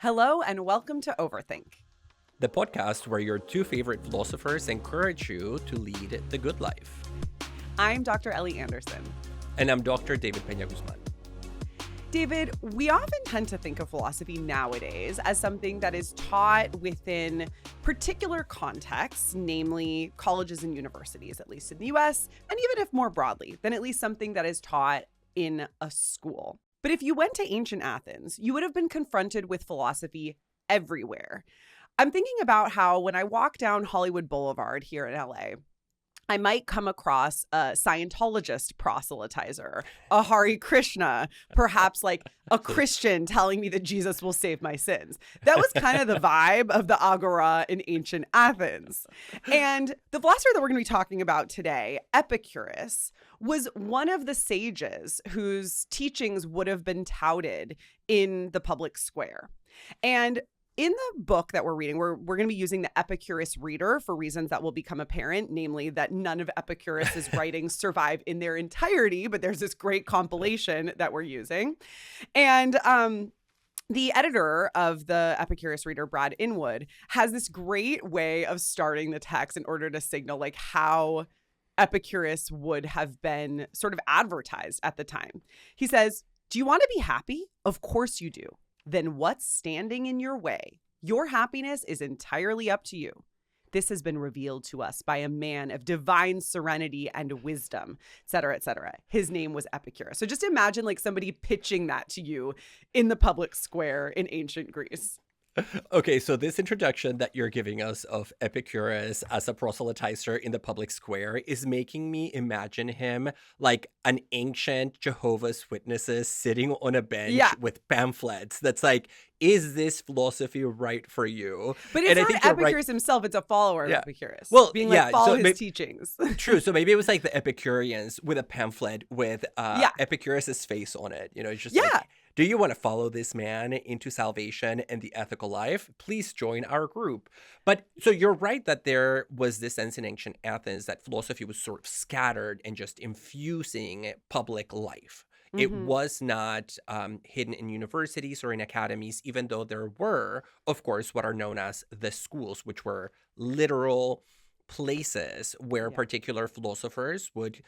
Hello and welcome to Overthink. The podcast where your two favorite philosophers encourage you to lead the good life. I'm Dr. Ellie Anderson. And I'm Dr. David Peña-Guzman. David, we often tend to think of philosophy nowadays as something that is taught within particular contexts, namely colleges and universities, at least in the US, and even if more broadly, then at least something that is taught in a school. But if you went to ancient Athens, you would have been confronted with philosophy everywhere. I'm thinking about how when I walk down Hollywood Boulevard here in LA, I might come across a Scientologist proselytizer, a Hare Krishna, perhaps like a Christian telling me that Jesus will save my sins. That was kind of the vibe of the Agora in ancient Athens. And the philosopher that we're going to be talking about today, Epicurus, was one of the sages whose teachings would have been touted in the public square. And in the book that we're reading, we're going to be using the Epicurus Reader for reasons that will become apparent, namely that none of Epicurus's writings survive in their entirety, but there's this great compilation that we're using. And the editor of the Epicurus Reader, Brad Inwood, has this great way of starting the text in order to signal like how Epicurus would have been sort of advertised at the time. He says, "Do you want to be happy? Of course you do. Then what's standing in your way? Your happiness is entirely up to you. This has been revealed to us by a man of divine serenity and wisdom," et cetera, et cetera. His name was Epicurus. So just imagine like somebody pitching that to you in the public square in ancient Greece. Okay, so this introduction that you're giving us of Epicurus as a proselytizer in the public square is making me imagine him like an ancient Jehovah's Witnesses sitting on a bench with pamphlets that's like, is this philosophy right for you? But it's not Epicurus himself, it's a follower of Epicurus. Well, being like, follow his teachings. True. So maybe it was like the Epicureans with a pamphlet with Epicurus's face on it. You know, it's just like, do you want to follow this man into salvation and the ethical life? Please join our group. But so you're right that there was this sense in ancient Athens that philosophy was sort of scattered and just infusing public life. Mm-hmm. It was not hidden in universities or in academies, even though there were, of course, what are known as the schools, which were literal places where particular philosophers would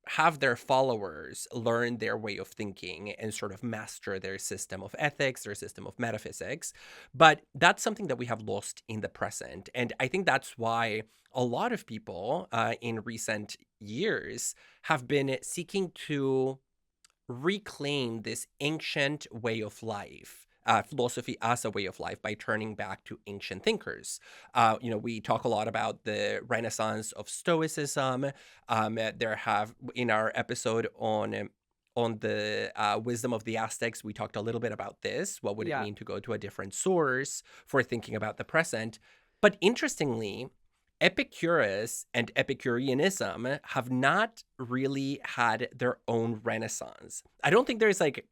have their followers learn their way of thinking and sort of master their system of ethics, their system of metaphysics. But that's something that we have lost in the present. And I think that's why a lot of people in recent years have been seeking to reclaim this ancient way of life. Philosophy as a way of life by turning back to ancient thinkers. We talk a lot about the Renaissance of Stoicism. There have, in our episode on the wisdom of the Aztecs, we talked a little bit about this. What would it mean to go to a different source for thinking about the present? But interestingly, Epicurus and Epicureanism have not really had their own renaissance. I don't think there's like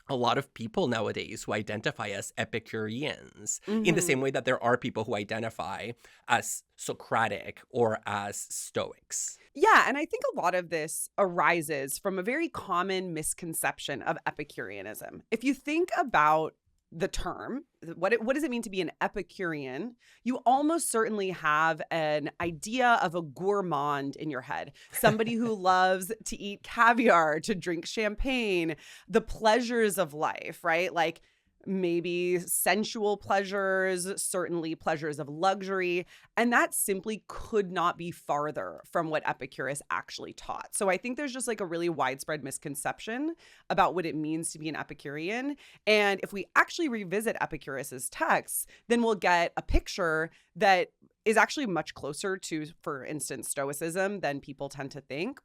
a lot of people nowadays who identify as Epicureans in the same way that there are people who identify as Socratic or as Stoics. Yeah, and I think a lot of this arises from a very common misconception of Epicureanism. If you think about the term, what does it mean to be an Epicurean? You almost certainly have an idea of a gourmand in your head, somebody who loves to eat caviar, to drink champagne, the pleasures of life, right? Like maybe sensual pleasures, certainly pleasures of luxury. And that simply could not be farther from what Epicurus actually taught. So I think there's just like a really widespread misconception about what it means to be an Epicurean. And if we actually revisit Epicurus's texts, then we'll get a picture that is actually much closer to, for instance, Stoicism than people tend to think.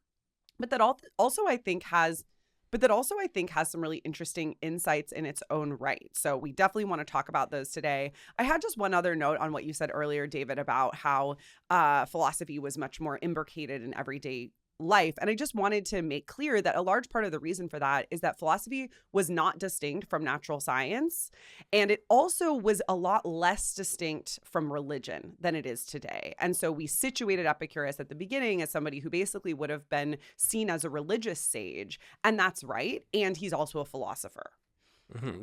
But that also I think has some really interesting insights in its own right. So we definitely want to talk about those today. I had just one other note on what you said earlier, David, about how philosophy was much more imbricated in everyday life. And I just wanted to make clear that a large part of the reason for that is that philosophy was not distinct from natural science. And it also was a lot less distinct from religion than it is today. And so we situated Epicurus at the beginning as somebody who basically would have been seen as a religious sage. And that's right. And he's also a philosopher.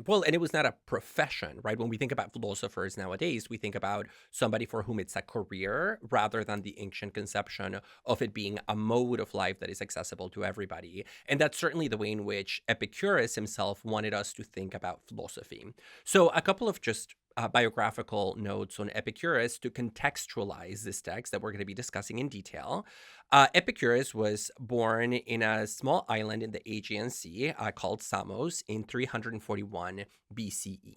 Well, and it was not a profession, right? When we think about philosophers nowadays, we think about somebody for whom it's a career rather than the ancient conception of it being a mode of life that is accessible to everybody. And that's certainly the way in which Epicurus himself wanted us to think about philosophy. So a couple of just biographical notes on Epicurus to contextualize this text that we're going to be discussing in detail. Epicurus was born in a small island in the Aegean Sea called Samos in 341 BCE.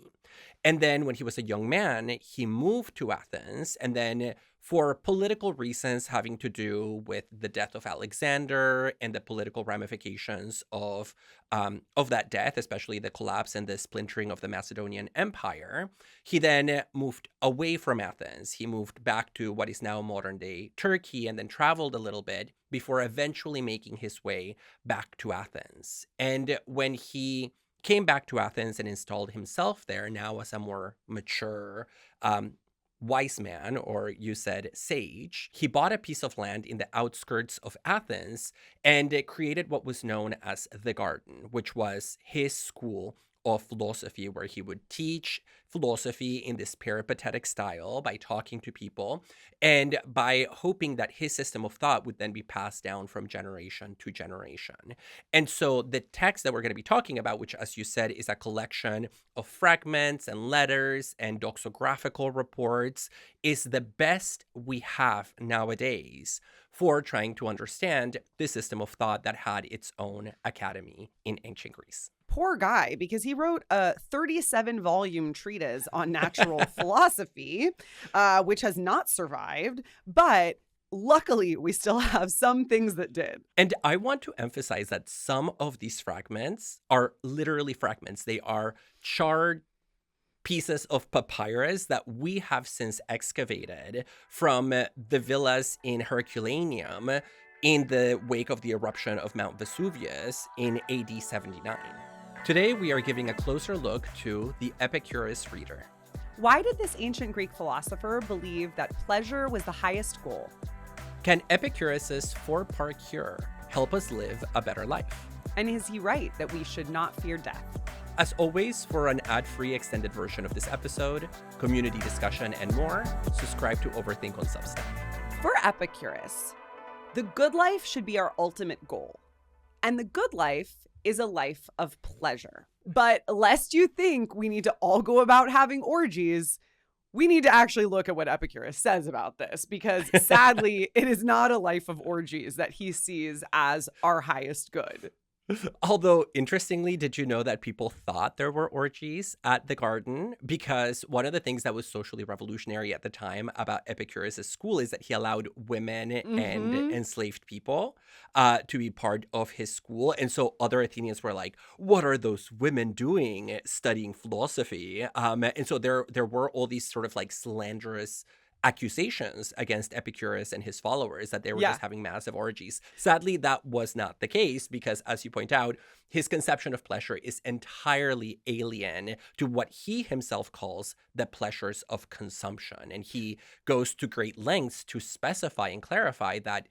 And then when he was a young man, he moved to Athens, and then for political reasons having to do with the death of Alexander and the political ramifications of that death, especially the collapse and the splintering of the Macedonian Empire, he then moved away from Athens. He moved back to what is now modern-day Turkey and then traveled a little bit before eventually making his way back to Athens. And when he came back to Athens and installed himself there now as a more mature wise man, or you said sage, he bought a piece of land in the outskirts of Athens and created what was known as the Garden, which was his school of philosophy, where he would teach philosophy in this peripatetic style by talking to people and by hoping that his system of thought would then be passed down from generation to generation. And so the text that we're going to be talking about, which, as you said, is a collection of fragments and letters and doxographical reports, is the best we have nowadays for trying to understand the system of thought that had its own academy in ancient Greece. Poor guy, because he wrote a 37-volume treatise on natural philosophy, which has not survived, but luckily we still have some things that did. And I want to emphasize that some of these fragments are literally fragments. They are charred pieces of papyrus that we have since excavated from the villas in Herculaneum in the wake of the eruption of Mount Vesuvius in AD 79. Today, we are giving a closer look to the Epicurus Reader. Why did this ancient Greek philosopher believe that pleasure was the highest goal? Can Epicurus's four-part cure help us live a better life? And is he right that we should not fear death? As always, for an ad-free extended version of this episode, community discussion, and more, subscribe to Overthink on Substack. For Epicurus, the good life should be our ultimate goal. And the good life is a life of pleasure. But lest you think we need to all go about having orgies, we need to actually look at what Epicurus says about this, because sadly, it is not a life of orgies that he sees as our highest good. Although, interestingly, did you know that people thought there were orgies at the Garden? Because one of the things that was socially revolutionary at the time about Epicurus' school is that he allowed women and enslaved people to be part of his school. And so other Athenians were like, what are those women doing studying philosophy? And so there were all these sort of like slanderous accusations against Epicurus and his followers that they were just having massive orgies. Sadly, that was not the case because, as you point out, his conception of pleasure is entirely alien to what he himself calls the pleasures of consumption. And he goes to great lengths to specify and clarify that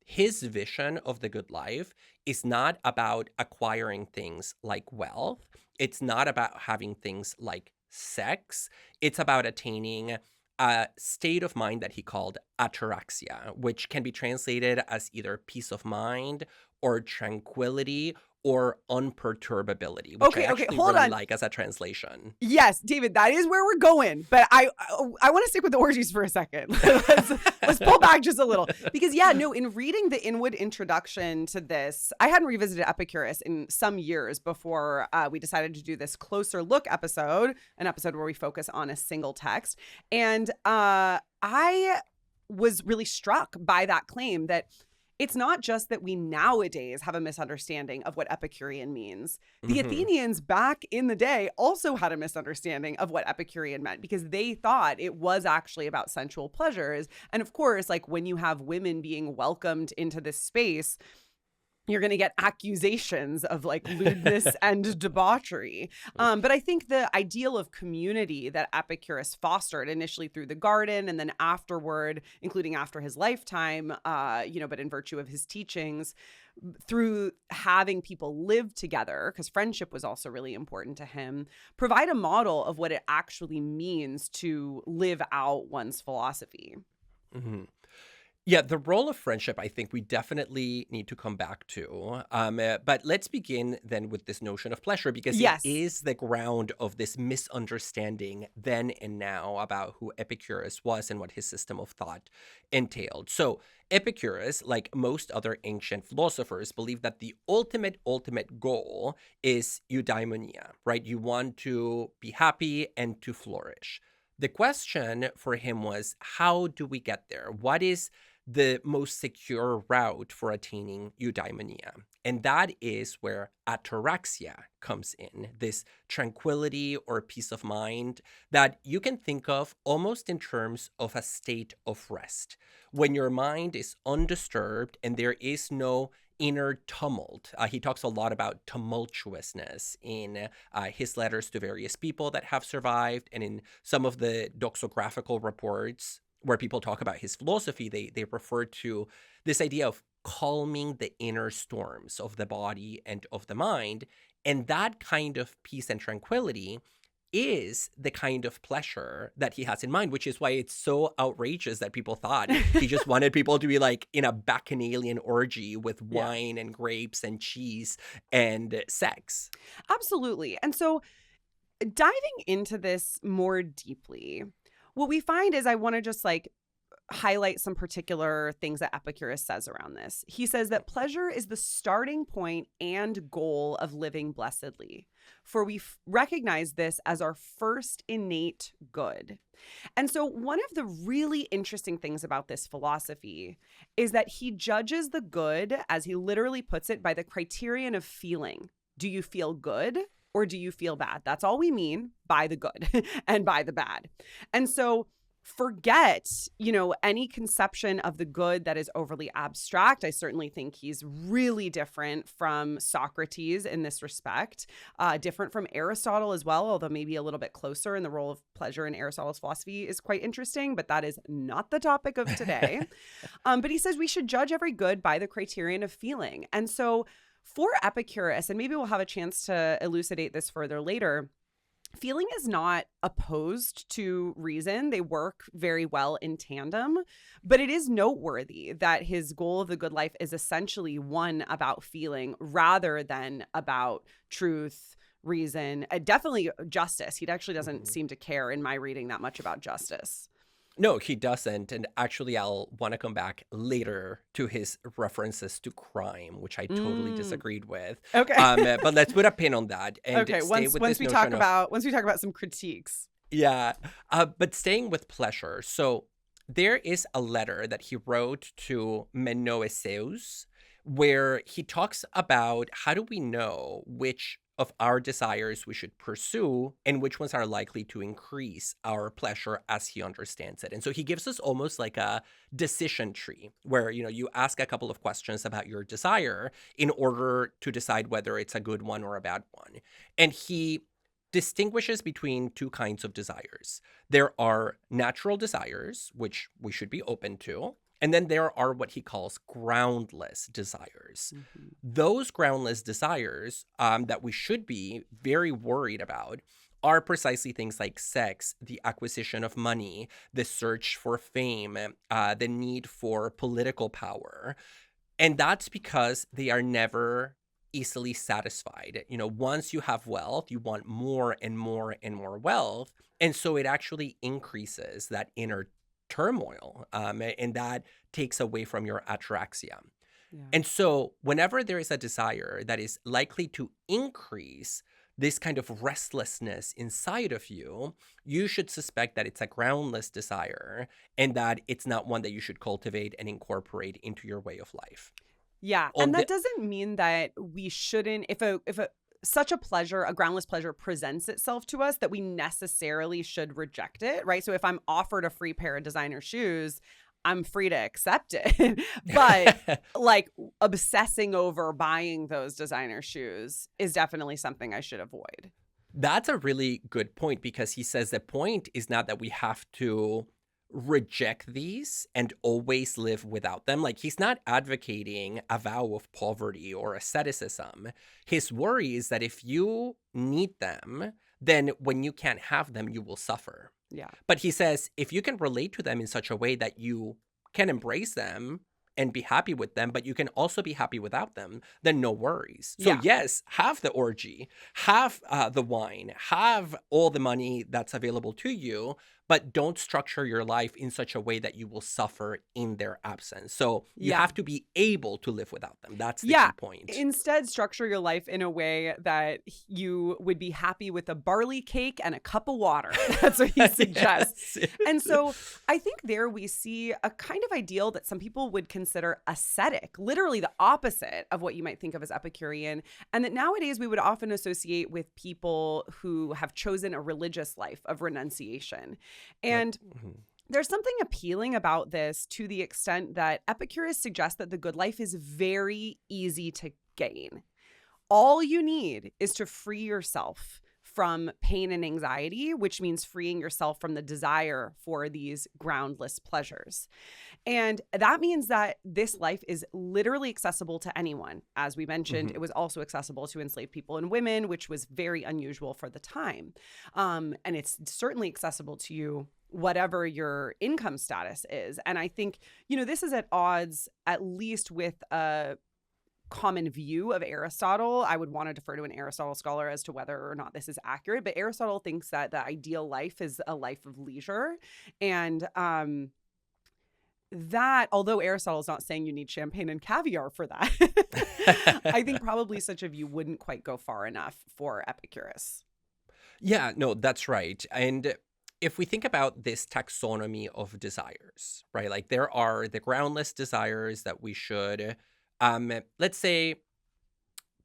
his vision of the good life is not about acquiring things like wealth. It's not about having things like sex. It's about attaining a state of mind that he called Ataraxia, which can be translated as either peace of mind or tranquility or unperturbability, which I actually really like as a translation. Yes, David, that is where we're going. But I want to stick with the orgies for a second. let's pull back just a little. Because, in reading the Inwood introduction to this, I hadn't revisited Epicurus in some years before we decided to do this closer look episode, an episode where we focus on a single text. And I was really struck by that claim that it's not just that we nowadays have a misunderstanding of what Epicurean means. The Athenians back in the day also had a misunderstanding of what Epicurean meant because they thought it was actually about sensual pleasures. And of course, like when you have women being welcomed into this space, you're going to get accusations of like lewdness and debauchery. But I think the ideal of community that Epicurus fostered initially through the garden and then afterward, including after his lifetime, but in virtue of his teachings, through having people live together, because friendship was also really important to him, provide a model of what it actually means to live out one's philosophy. Mm-hmm. Yeah, the role of friendship, I think we definitely need to come back to. But let's begin then with this notion of pleasure, because Yes. it is the ground of this misunderstanding then and now about who Epicurus was and what his system of thought entailed. So Epicurus, like most other ancient philosophers, believed that the ultimate goal is eudaimonia, right? You want to be happy and to flourish. The question for him was, how do we get there? What is the most secure route for attaining eudaimonia? And that is where ataraxia comes in, this tranquility or peace of mind that you can think of almost in terms of a state of rest. When your mind is undisturbed and there is no inner tumult. He talks a lot about tumultuousness in his letters to various people that have survived, and in some of the doxographical reports where people talk about his philosophy, they refer to this idea of calming the inner storms of the body and of the mind. And that kind of peace and tranquility is the kind of pleasure that he has in mind, which is why it's so outrageous that people thought he just wanted people to be like in a bacchanalian orgy with wine and grapes and cheese and sex. Absolutely. And so diving into this more deeply, what we find is I want to just like highlight some particular things that Epicurus says around this. He says that pleasure is the starting point and goal of living blessedly, for we recognize this as our first innate good. And so one of the really interesting things about this philosophy is that he judges the good, as he literally puts it, by the criterion of feeling. Do you feel good? Or do you feel bad? That's all we mean by the good and by the bad. And so forget, any conception of the good that is overly abstract. I certainly think he's really different from Socrates in this respect, different from Aristotle as well, although maybe a little bit closer in the role of pleasure in Aristotle's philosophy is quite interesting, but that is not the topic of today. But he says we should judge every good by the criterion of feeling. And so for Epicurus, and maybe we'll have a chance to elucidate this further later, feeling is not opposed to reason. They work very well in tandem, but it is noteworthy that his goal of the good life is essentially one about feeling rather than about truth, reason, definitely justice. He actually doesn't seem to care in my reading that much about justice. No, he doesn't. And actually, I'll want to come back later to his references to crime, which I totally disagreed with. Okay. But let's put a pin on that. And okay. Stay Once we talk about some critiques. Yeah. But staying with pleasure. So there is a letter that he wrote to Menoeseus where he talks about how do we know which of our desires we should pursue and which ones are likely to increase our pleasure as he understands it. And so he gives us almost like a decision tree where, you ask a couple of questions about your desire in order to decide whether it's a good one or a bad one. And he distinguishes between two kinds of desires. There are natural desires, which we should be open to. And then there are what he calls groundless desires. Mm-hmm. Those groundless desires that we should be very worried about are precisely things like sex, the acquisition of money, the search for fame, the need for political power. And that's because they are never easily satisfied. Once you have wealth, you want more and more and more wealth. And so it actually increases that inner turmoil, and that takes away from your ataraxia. Yeah. And so whenever there is a desire that is likely to increase this kind of restlessness inside of you, you should suspect that it's a groundless desire and that it's not one that you should cultivate and incorporate into your way of life. Yeah, and that doesn't mean that we shouldn't, if such a pleasure, a groundless pleasure presents itself to us, that we necessarily should reject it, right? So if I'm offered a free pair of designer shoes, I'm free to accept it. But like obsessing over buying those designer shoes is definitely something I should avoid. That's a really good point, because he says the point is not that we have to reject these and always live without them. Like, he's not advocating a vow of poverty or asceticism. His worry is that if you need them, then when you can't have them, you will suffer. Yeah. But he says if you can relate to them in such a way that you can embrace them and be happy with them, but you can also be happy without them, then no worries. So yes, have the orgy, have the wine, have all the money that's available to you, but don't structure your life in such a way that you will suffer in their absence. So you have to be able to live without them. That's the key point. Instead, structure your life in a way that you would be happy with a barley cake and a cup of water. That's what he suggests. Yes. And so I think there we see a kind of ideal that some people would consider ascetic, literally the opposite of what you might think of as Epicurean, and that nowadays we would often associate with people who have chosen a religious life of renunciation. And there's something appealing about this to the extent that Epicurus suggests that the good life is very easy to gain. All you need is to free yourself from pain and anxiety, which means freeing yourself from the desire for these groundless pleasures. And that means that this life is literally accessible to anyone. As we mentioned, it was also accessible to enslaved people and women, which was very unusual for the time. And it's certainly accessible to you, whatever your income status is. And I think, this is at odds, at least with a common view of Aristotle. I would want to defer to an Aristotle scholar as to whether or not this is accurate, but Aristotle thinks that the ideal life is a life of leisure. And that, although Aristotle is not saying you need champagne and caviar for that, I think probably such a view wouldn't quite go far enough for Epicurus. Yeah, no, that's right. And if we think about this taxonomy of desires, right, like there are the groundless desires that we should let's say,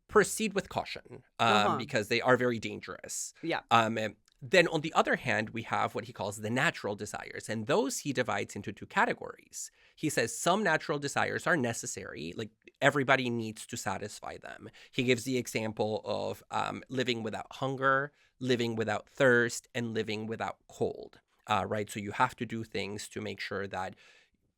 proceed with caution because they are very dangerous. Yeah. Then on the other hand, we have what he calls the natural desires, and those he divides into two categories. He says some natural desires are necessary, like everybody needs to satisfy them. He gives the example of living without hunger, living without thirst, and living without cold, right? So you have to do things to make sure that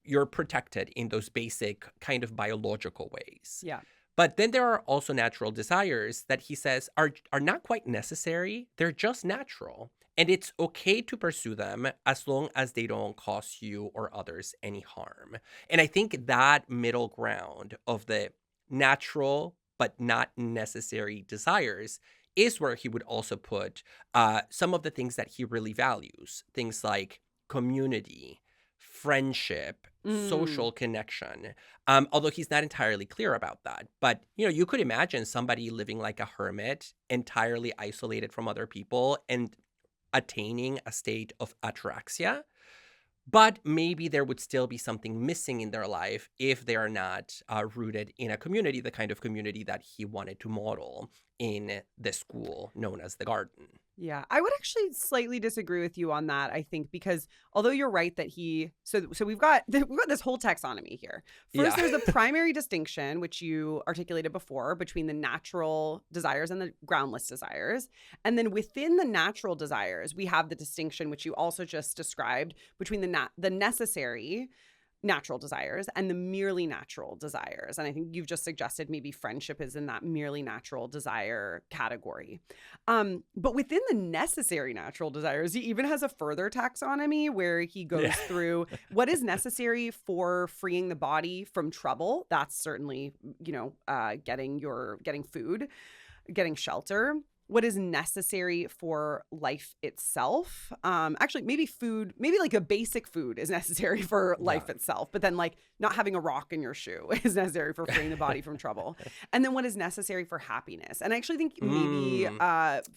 you're protected in those basic kind of biological ways. Yeah. But then there are also natural desires that he says are not quite necessary. They're just natural. And it's okay to pursue them as long as they don't cause you or others any harm. And I think that middle ground of the natural but not necessary desires is where he would also put some of the things that he really values. Things like community, friendship, social connection, although he's not entirely clear about that. But, you could imagine somebody living like a hermit, entirely isolated from other people and attaining a state of ataraxia. But maybe there would still be something missing in their life if they are not rooted in a community, the kind of community that he wanted to model in the school known as the Garden. Yeah, I would actually slightly disagree with you on that, I think, because although you're right that so we've got this whole taxonomy here. First, there's the primary distinction, which you articulated before, between the natural desires and the groundless desires. And then within the natural desires, we have the distinction, which you also just described, between the necessary natural desires and the merely natural desires. And I think you've just suggested maybe friendship is in that merely natural desire category. But within the necessary natural desires, he even has a further taxonomy where he goes through what is necessary for freeing the body from trouble. That's certainly, getting food, getting shelter. What is necessary for life itself. Actually, maybe food, maybe like a basic food is necessary for life itself, but then like not having a rock in your shoe is necessary for freeing the body from trouble. And then what is necessary for happiness. And I actually think maybe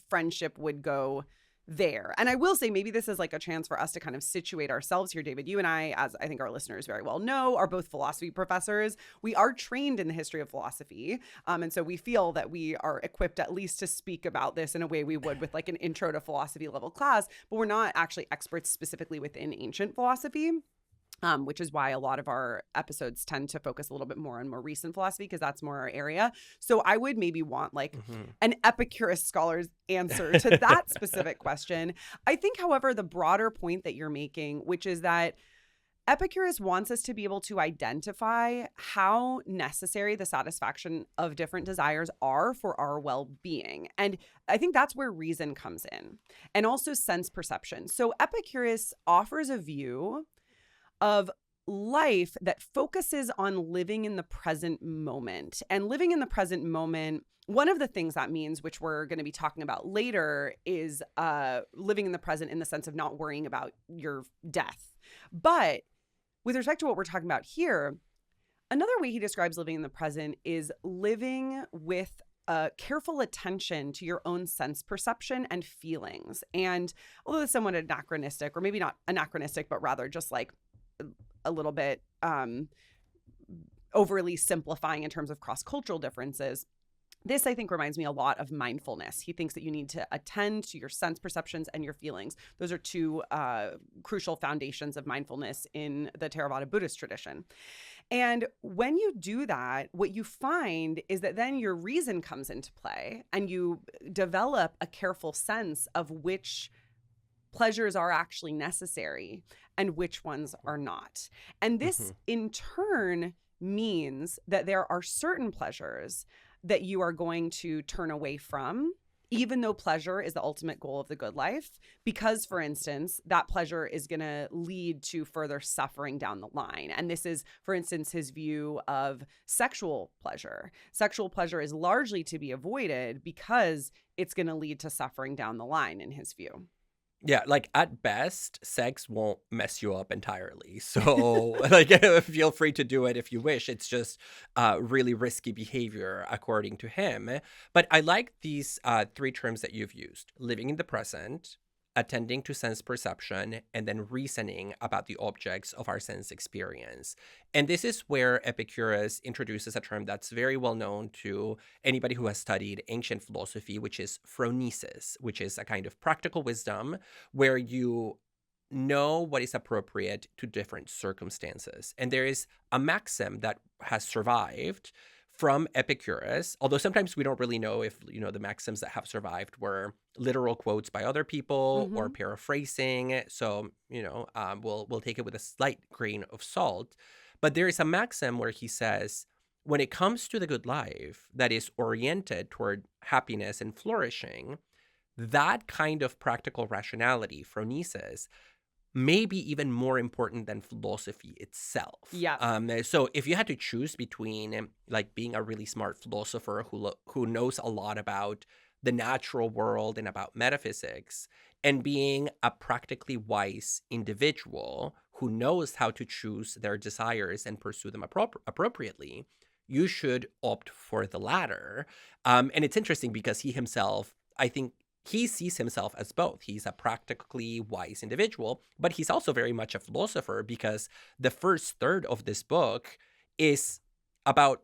friendship would go there. And I will say maybe this is like a chance for us to kind of situate ourselves here, David. You and I, as I think our listeners very well know, are both philosophy professors. We are trained in the history of philosophy. And so we feel that we are equipped at least to speak about this in a way we would with like an intro to philosophy level class, but we're not actually experts specifically within ancient philosophy. which is why a lot of our episodes tend to focus a little bit more on more recent philosophy, because that's more our area. So I would maybe want like an Epicurus scholar's answer to that specific question. I think, however, the broader point that you're making, which is that Epicurus wants us to be able to identify how necessary the satisfaction of different desires are for our well-being. And I think that's where reason comes in, and also sense perception. So Epicurus offers a view of life that focuses on living in the present moment. And living in the present moment, one of the things that means, which we're going to be talking about later, is living in the present in the sense of not worrying about your death. But with respect to what we're talking about here, another way he describes living in the present is living with careful attention to your own sense perception and feelings. And although it's somewhat anachronistic, or maybe not anachronistic, but rather just like a little bit overly simplifying in terms of cross-cultural differences, this, I think, reminds me a lot of mindfulness. He thinks that you need to attend to your sense perceptions and your feelings. Those are two crucial foundations of mindfulness in the Theravada Buddhist tradition. And when you do that, what you find is that then your reason comes into play, and you develop a careful sense of which pleasures are actually necessary and which ones are not. And this in turn means that there are certain pleasures that you are going to turn away from, even though pleasure is the ultimate goal of the good life, because, for instance, that pleasure is going to lead to further suffering down the line. And this is, for instance, his view of sexual pleasure. Sexual pleasure is largely to be avoided because it's going to lead to suffering down the line, in his view. Yeah, like at best, sex won't mess you up entirely. So like feel free to do it if you wish. It's just really risky behavior according to him. But I like these three terms that you've used: living in the present, attending to sense perception, and then reasoning about the objects of our sense experience. And this is where Epicurus introduces a term that's very well known to anybody who has studied ancient philosophy, which is phronesis, which is a kind of practical wisdom where you know what is appropriate to different circumstances. And there is a maxim that has survived from Epicurus, although sometimes we don't really know if, the maxims that have survived were literal quotes by other people or paraphrasing. So, we'll take it with a slight grain of salt. But there is a maxim where he says, when it comes to the good life that is oriented toward happiness and flourishing, that kind of practical rationality, phronesis, may be even more important than philosophy itself. Yeah. So if you had to choose between like being a really smart philosopher who knows a lot about the natural world and about metaphysics, and being a practically wise individual who knows how to choose their desires and pursue them appropriately, you should opt for the latter. And it's interesting because he himself, I think, he sees himself as both. He's a practically wise individual, but he's also very much a philosopher, because the first third of this book is about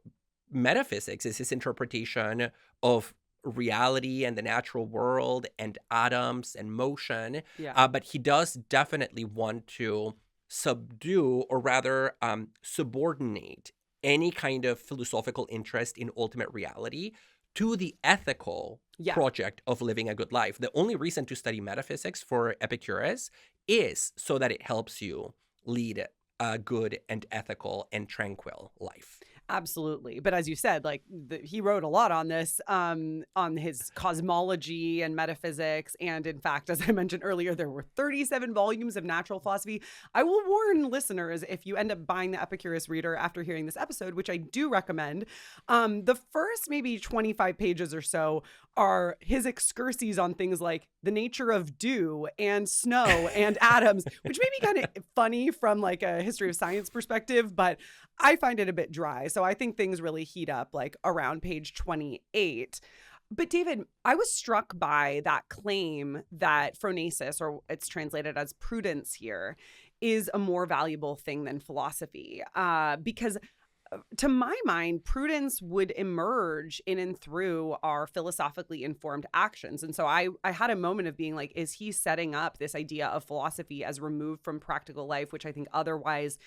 metaphysics, is his interpretation of reality and the natural world and atoms and motion. Yeah. But he does definitely want to subdue, or rather subordinate, any kind of philosophical interest in ultimate reality to the ethical project of living a good life. The only reason to study metaphysics for Epicurus is so that it helps you lead a good and ethical and tranquil life. Absolutely. But as you said, like he wrote a lot on this, on his cosmology and metaphysics. And in fact, as I mentioned earlier, there were 37 volumes of natural philosophy. I will warn listeners, if you end up buying the Epicurus Reader after hearing this episode, which I do recommend, the first maybe 25 pages or so are his excursions on things like the nature of dew and snow and atoms, which may be kind of funny from like a history of science perspective, but I find it a bit dry. So I think things really heat up like around page 28. But David, I was struck by that claim that phronesis, or it's translated as prudence here, is a more valuable thing than philosophy. Because to my mind, prudence would emerge in and through our philosophically informed actions. And so I had a moment of being like, is he setting up this idea of philosophy as removed from practical life, which I think otherwise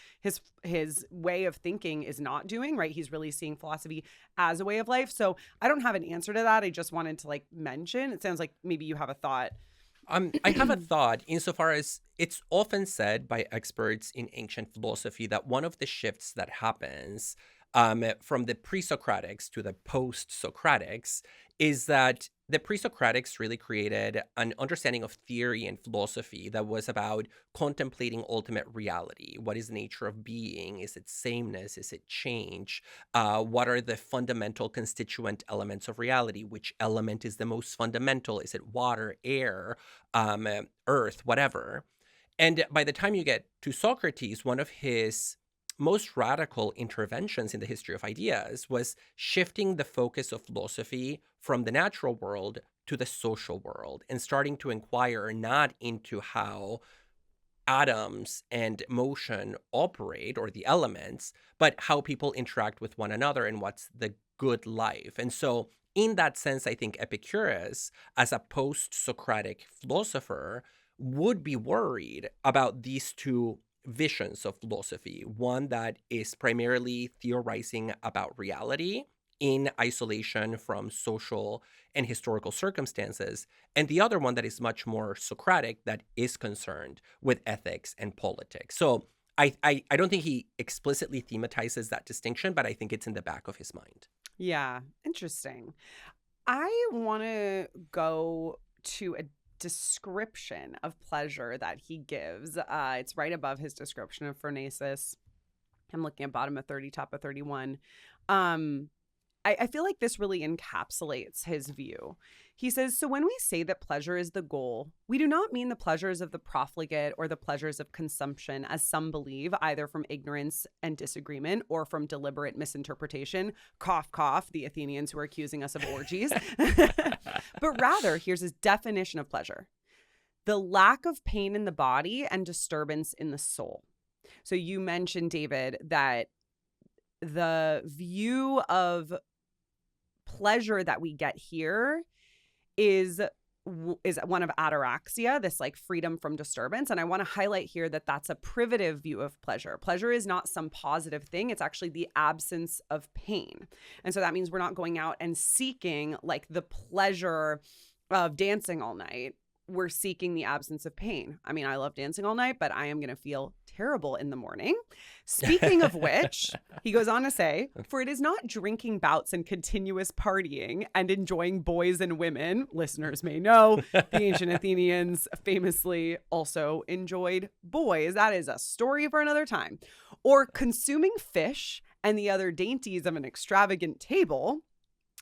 his way of thinking is not doing, right? He's really seeing philosophy as a way of life. So I don't have an answer to that. I just wanted to like mention, it sounds like maybe you have a thought. I have a thought insofar as it's often said by experts in ancient philosophy that one of the shifts that happens from the pre-Socratics to the post-Socratics is that the pre-Socratics really created an understanding of theory and philosophy that was about contemplating ultimate reality. What is the nature of being? Is it sameness? Is it change? What are the fundamental constituent elements of reality? Which element is the most fundamental? Is it water, air, earth, whatever? And by the time you get to Socrates, one of his most radical interventions in the history of ideas was shifting the focus of philosophy from the natural world to the social world and starting to inquire not into how atoms and motion operate or the elements, but how people interact with one another and what's the good life. And so in that sense, I think Epicurus, as a post-Socratic philosopher, would be worried about these two visions of philosophy, one that is primarily theorizing about reality in isolation from social and historical circumstances, and the other one that is much more Socratic, that is concerned with ethics and politics. So I don't think he explicitly thematizes that distinction, but I think it's in the back of his mind. Yeah, interesting. I want to go to a description of pleasure that he gives. It's right above his description of phronesis. I'm looking at bottom of 30, top of 31. I feel like this really encapsulates his view. He says, so when we say that pleasure is the goal, we do not mean the pleasures of the profligate or the pleasures of consumption, as some believe, either from ignorance and disagreement or from deliberate misinterpretation. Cough, cough, the Athenians who are accusing us of orgies. But rather, here's his definition of pleasure: the lack of pain in the body and disturbance in the soul. So you mentioned, David, that the view of pleasure that we get here is one of ataraxia, this like freedom from disturbance. And I want to highlight here that that's a privative view of pleasure. Pleasure is not some positive thing. It's actually the absence of pain. And so that means we're not going out and seeking like the pleasure of dancing all night. We're seeking the absence of pain. I mean, I love dancing all night, but I am going to feel terrible in the morning. Speaking of which, he goes on to say, for it is not drinking bouts and continuous partying and enjoying boys and women. Listeners may know the ancient Athenians famously also enjoyed boys. That is a story for another time. Or consuming fish and the other dainties of an extravagant table.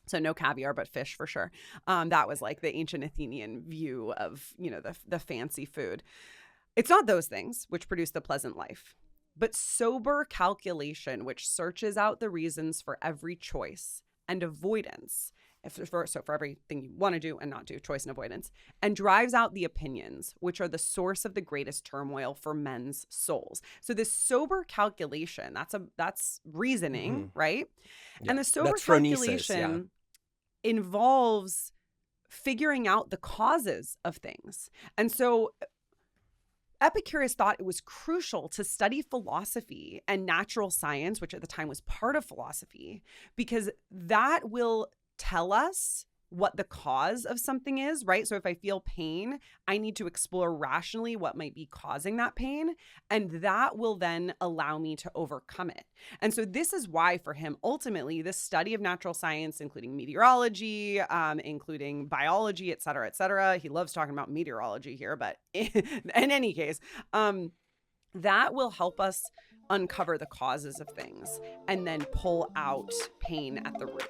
So no caviar, but fish for sure. That was like the ancient Athenian view of, the fancy food. It's not those things which produce the pleasant life, but sober calculation, which searches out the reasons for every choice, and avoidance. For everything you want to do and not do, choice and avoidance, and drives out the opinions, which are the source of the greatest turmoil for men's souls. So this sober calculation, that's reasoning, right? Yeah. And the sober calculation involves figuring out the causes of things. And so Epicurus thought it was crucial to study philosophy and natural science, which at the time was part of philosophy, because that will tell us what the cause of something is, right? So if I feel pain, I need to explore rationally what might be causing that pain, and that will then allow me to overcome it. And so this is why for him, ultimately, the study of natural science, including meteorology, including biology, et cetera, he loves talking about meteorology here, but in any case, that will help us uncover the causes of things and then pull out pain at the root.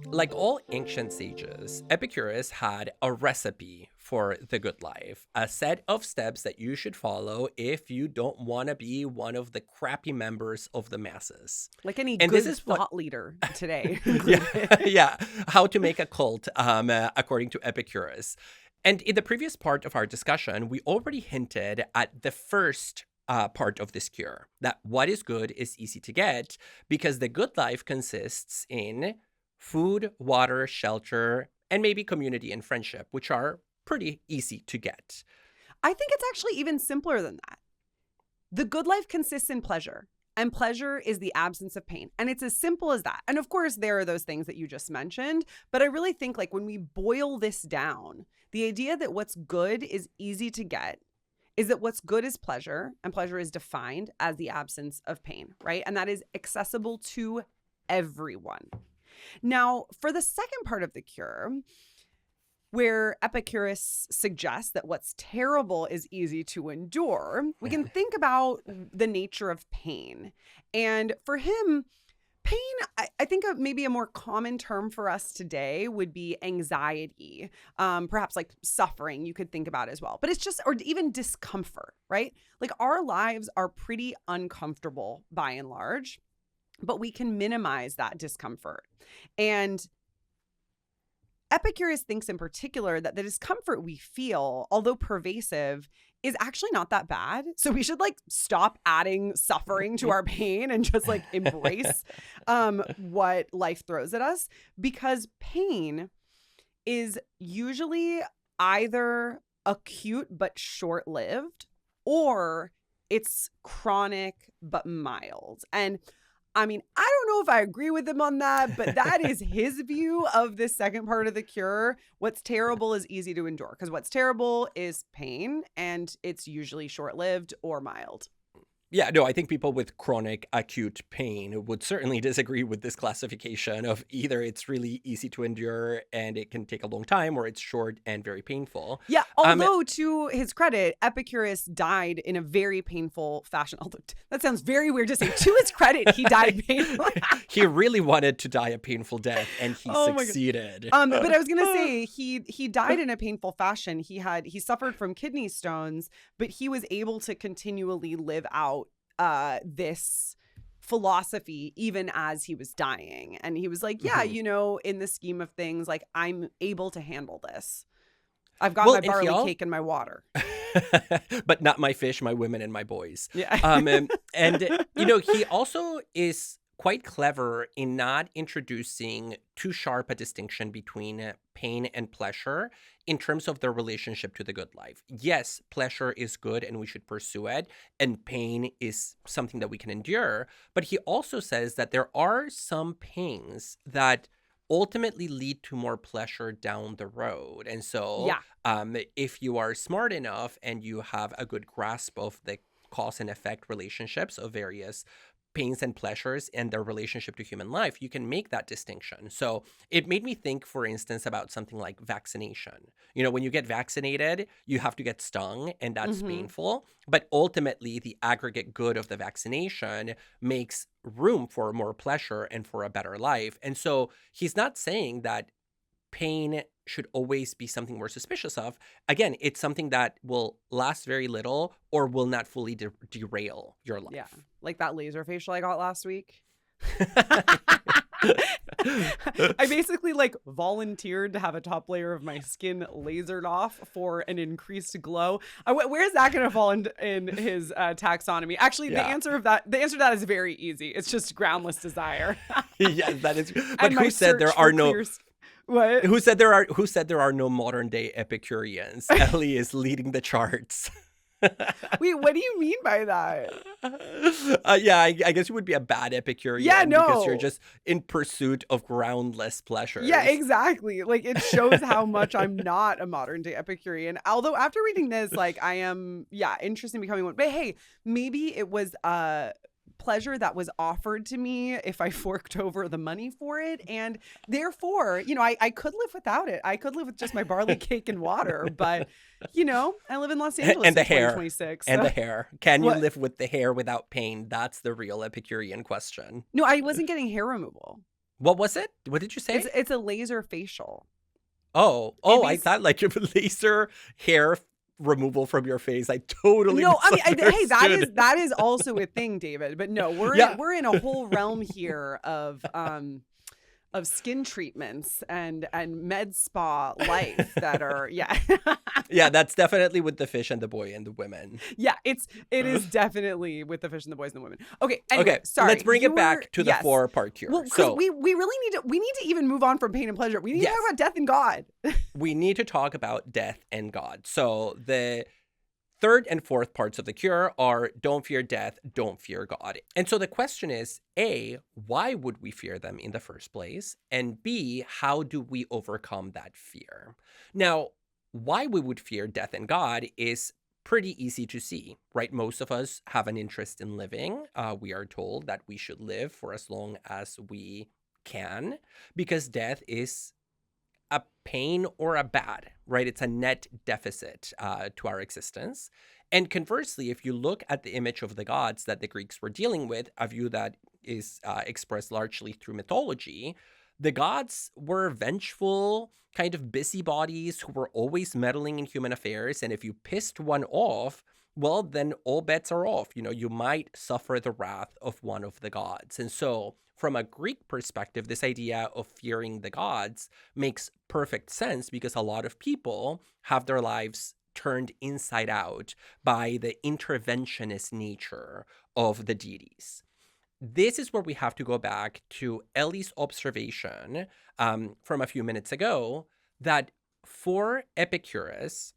Like all ancient sages, Epicurus had a recipe for the good life, a set of steps that you should follow if you don't want to be one of the crappy members of the masses. Like any good thought leader today. Yeah, how to make a cult, according to Epicurus. And in the previous part of our discussion, we already hinted at the first part of this cure, that what is good is easy to get because the good life consists in food, water, shelter, and maybe community and friendship, which are pretty easy to get. I think it's actually even simpler than that. The good life consists in pleasure, and pleasure is the absence of pain. And it's as simple as that. And of course, there are those things that you just mentioned, but I really think like when we boil this down, the idea that what's good is easy to get is that what's good is pleasure, and pleasure is defined as the absence of pain, right? And that is accessible to everyone. Now, for the second part of the cure, where Epicurus suggests that what's terrible is easy to endure, we can think about the nature of pain. And for him, pain, I think maybe a more common term for us today would be anxiety, perhaps like suffering you could think about as well. But it's just, or even discomfort, right? Like our lives are pretty uncomfortable by and large, but we can minimize that discomfort. And Epicurus thinks in particular that the discomfort we feel, although pervasive, is actually not that bad. So we should like stop adding suffering to our pain and just like embrace what life throws at us, because pain is usually either acute but short-lived, or it's chronic but mild. And I mean, I don't know if I agree with him on that, but that is his view of this second part of the cure. What's terrible is easy to endure, because what's terrible is pain, and it's usually short-lived or mild. Yeah, no, I think people with chronic acute pain would certainly disagree with this classification of either it's really easy to endure and it can take a long time, or it's short and very painful. Yeah, although to his credit, Epicurus died in a very painful fashion. Although that sounds very weird to say. To his credit, he died painfully. He really wanted to die a painful death, and he succeeded. But I was gonna say he died in a painful fashion. He suffered from kidney stones, but he was able to continually live out this philosophy even as he was dying. And he was like, yeah, you know, in the scheme of things, like I'm able to handle this. I've got my barley cake and my water. But not my fish, my women, and my boys. Yeah. And you know, he also is quite clever in not introducing too sharp a distinction between pain and pleasure in terms of their relationship to the good life. Yes, pleasure is good and we should pursue it, and pain is something that we can endure. But he also says that there are some pains that ultimately lead to more pleasure down the road. And so if you are smart enough and you have a good grasp of the cause and effect relationships of various pains and pleasures and their relationship to human life, you can make that distinction. So it made me think, for instance, about something like vaccination. You know, when you get vaccinated, you have to get stung, and that's painful. But ultimately, the aggregate good of the vaccination makes room for more pleasure and for a better life. And so he's not saying that pain should always be something we're suspicious of. Again, it's something that will last very little or will not fully derail your life. Yeah, like that laser facial I got last week. I basically like volunteered to have a top layer of my skin lasered off for an increased glow. Where is that going to fall in his taxonomy? Actually, the answer to that is very easy. It's just groundless desire. Yeah, that is. But who said there are no? What? Who said there are no modern day Epicureans? Ellie is leading the charts. Wait, what do you mean by that? I guess you would be a bad Epicurean. Yeah, no. Because you're just in pursuit of groundless pleasures. Yeah, exactly. Like, it shows how much I'm not a modern day Epicurean. Although after reading this, like, I am, interested in becoming one. But hey, maybe it was pleasure that was offered to me if I forked over the money for it, and therefore, you know, I could live without it. I could live with just my barley cake and water, but you know, I live in Los Angeles and the in 2026. And the hair. Can you live with the hair without pain? That's the real Epicurean question. No, I wasn't getting hair removal. What was it? What did you say? It's a laser facial. I thought like a laser hair removal from your face. I totally hey, that is also a thing, David. But no, we're in a whole realm here of of skin treatments and med spa life that are Yeah, that's definitely with the fish and the boy and the women. Yeah, it is definitely with the fish and the boys and the women. Okay, anyway, sorry. Let's bring it back to the 4-part cure. Well, because we really need to even move on from pain and pleasure. We need to talk about death and God. We need to talk about death and God. So the 3rd and 4th parts of the cure are don't fear death, don't fear God. And so the question is, A, why would we fear them in the first place? And B, how do we overcome that fear? Now, why we would fear death and God is pretty easy to see, right? Most of us have an interest in living. We are told that we should live for as long as we can because death is a pain or a bad, right? It's a net deficit to our existence. And conversely, if you look at the image of the gods that the Greeks were dealing with, a view that is expressed largely through mythology, the gods were vengeful, kind of busybodies who were always meddling in human affairs. And if you pissed one off, well, then all bets are off. You know, you might suffer the wrath of one of the gods. And so from a Greek perspective, this idea of fearing the gods makes perfect sense because a lot of people have their lives turned inside out by the interventionist nature of the deities. This is where we have to go back to Ellie's observation from a few minutes ago that for Epicurus,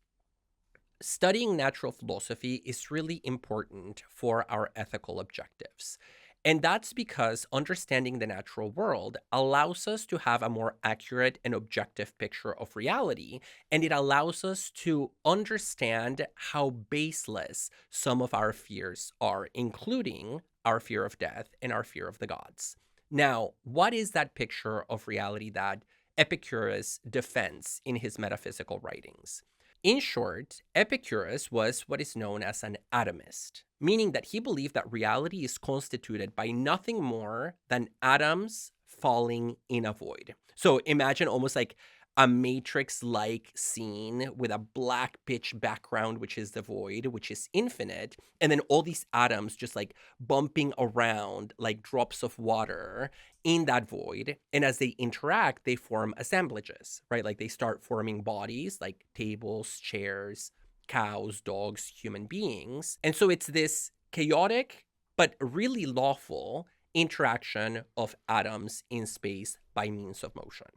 studying natural philosophy is really important for our ethical objectives. And that's because understanding the natural world allows us to have a more accurate and objective picture of reality, and it allows us to understand how baseless some of our fears are, including our fear of death and our fear of the gods. Now, what is that picture of reality that Epicurus defends in his metaphysical writings? In short, Epicurus was what is known as an atomist, meaning that he believed that reality is constituted by nothing more than atoms falling in a void. So imagine almost like a Matrix-like scene with a black pitch background, which is the void, which is infinite, and then all these atoms just like bumping around like drops of water in that void. And as they interact, they form assemblages, right? Like they start forming bodies like tables, chairs, cows, dogs, human beings. And so it's this chaotic but really lawful interaction of atoms in space by means of motion.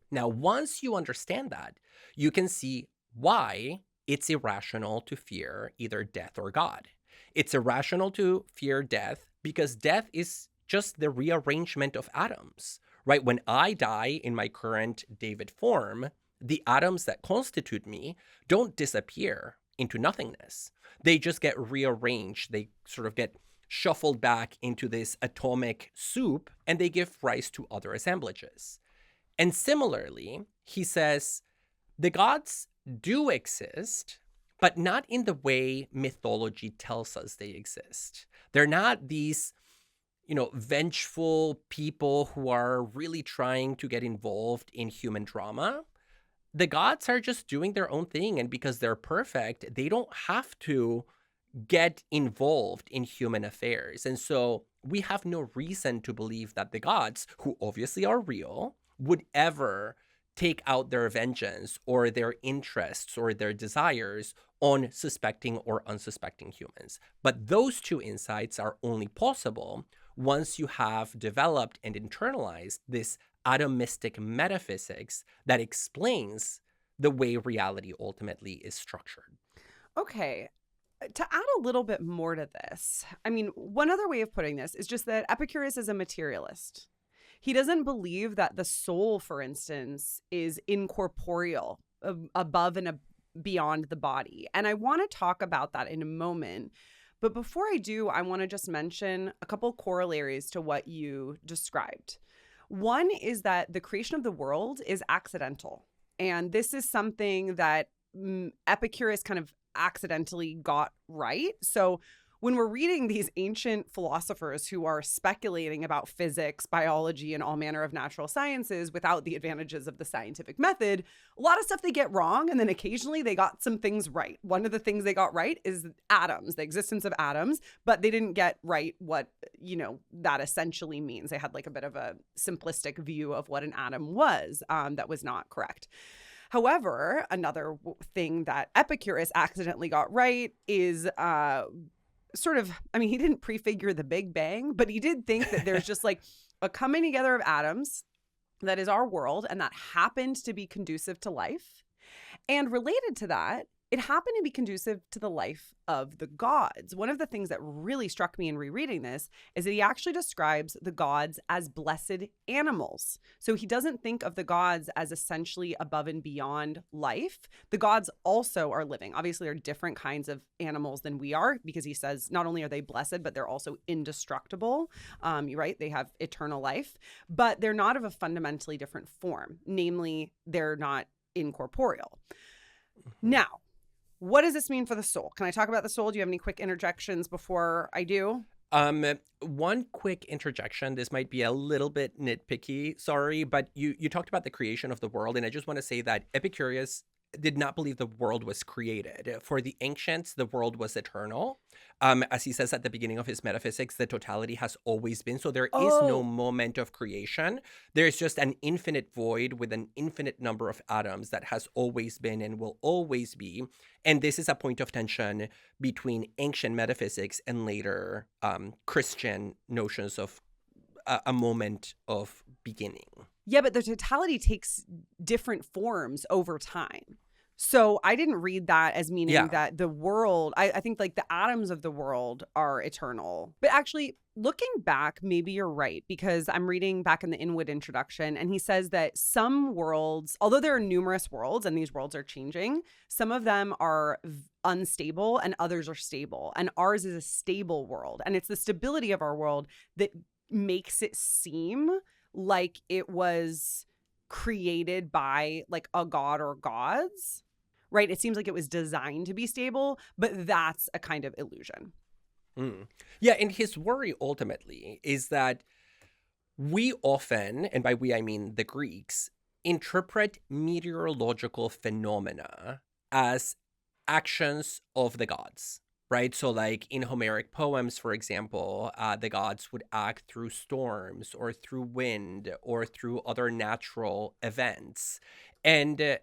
Now, once you understand that, you can see why it's irrational to fear either death or God. It's irrational to fear death because death is just the rearrangement of atoms, right? When I die in my current David form, the atoms that constitute me don't disappear into nothingness. They just get rearranged. They sort of get shuffled back into this atomic soup, and they give rise to other assemblages. And similarly, he says, the gods do exist, but not in the way mythology tells us they exist. They're not these, vengeful people who are really trying to get involved in human drama. The gods are just doing their own thing, and because they're perfect, they don't have to get involved in human affairs. And so we have no reason to believe that the gods, who obviously are real, would ever take out their vengeance or their interests or their desires on suspecting or unsuspecting humans. But those two insights are only possible once you have developed and internalized this atomistic metaphysics that explains the way reality ultimately is structured. Okay. To add a little bit more to this, one other way of putting this is just that Epicurus is a materialist. He doesn't believe that the soul, for instance, is incorporeal, above and beyond the body. And I want to talk about that in a moment. But before I do, I want to just mention a couple corollaries to what you described. One is that the creation of the world is accidental. And this is something that Epicurus kind of accidentally got right. So when we're reading these ancient philosophers who are speculating about physics, biology, and all manner of natural sciences without the advantages of the scientific method, a lot of stuff they get wrong, and then occasionally they got some things right. One of the things they got right is atoms, the existence of atoms, but they didn't get right what, that essentially means. They had like a bit of a simplistic view of what an atom was that was not correct. However, another thing that Epicurus accidentally got right is he didn't prefigure the Big Bang, but he did think that there's just like a coming together of atoms that is our world, and that happened to be conducive to life. And related to that, it happened to be conducive to the life of the gods. One of the things that really struck me in rereading this is that he actually describes the gods as blessed animals. So he doesn't think of the gods as essentially above and beyond life. The gods also are living. Obviously, they're different kinds of animals than we are, because he says not only are they blessed, but they're also indestructible. You're right, they have eternal life, but they're not of a fundamentally different form. Namely, they're not incorporeal. Now, what does this mean for the soul? Can I talk about the soul? Do you have any quick interjections before I do? One quick interjection. This might be a little bit nitpicky, sorry, but you talked about the creation of the world, and I just want to say that Epicurus did not believe the world was created. For the ancients, the world was eternal. As he says at the beginning of his Metaphysics, the totality has always been. So there is no moment of creation. There's just an infinite void with an infinite number of atoms that has always been and will always be. And this is a point of tension between ancient metaphysics and later Christian notions of a moment of beginning. Yeah, but the totality takes different forms over time. So I didn't read that as meaning that the world, I think like the atoms of the world are eternal. But actually, looking back, maybe you're right, because I'm reading back in the Inwood introduction, and he says that some worlds, although there are numerous worlds and these worlds are changing, some of them are unstable and others are stable. And ours is a stable world. And it's the stability of our world that makes it seem like it was created by like a god or gods, right? It seems like it was designed to be stable, but that's a kind of illusion. Yeah, and his worry ultimately is that we often, and by we I mean the Greeks, interpret meteorological phenomena as actions of the gods. Right? So like in Homeric poems, for example, the gods would act through storms or through wind or through other natural events. And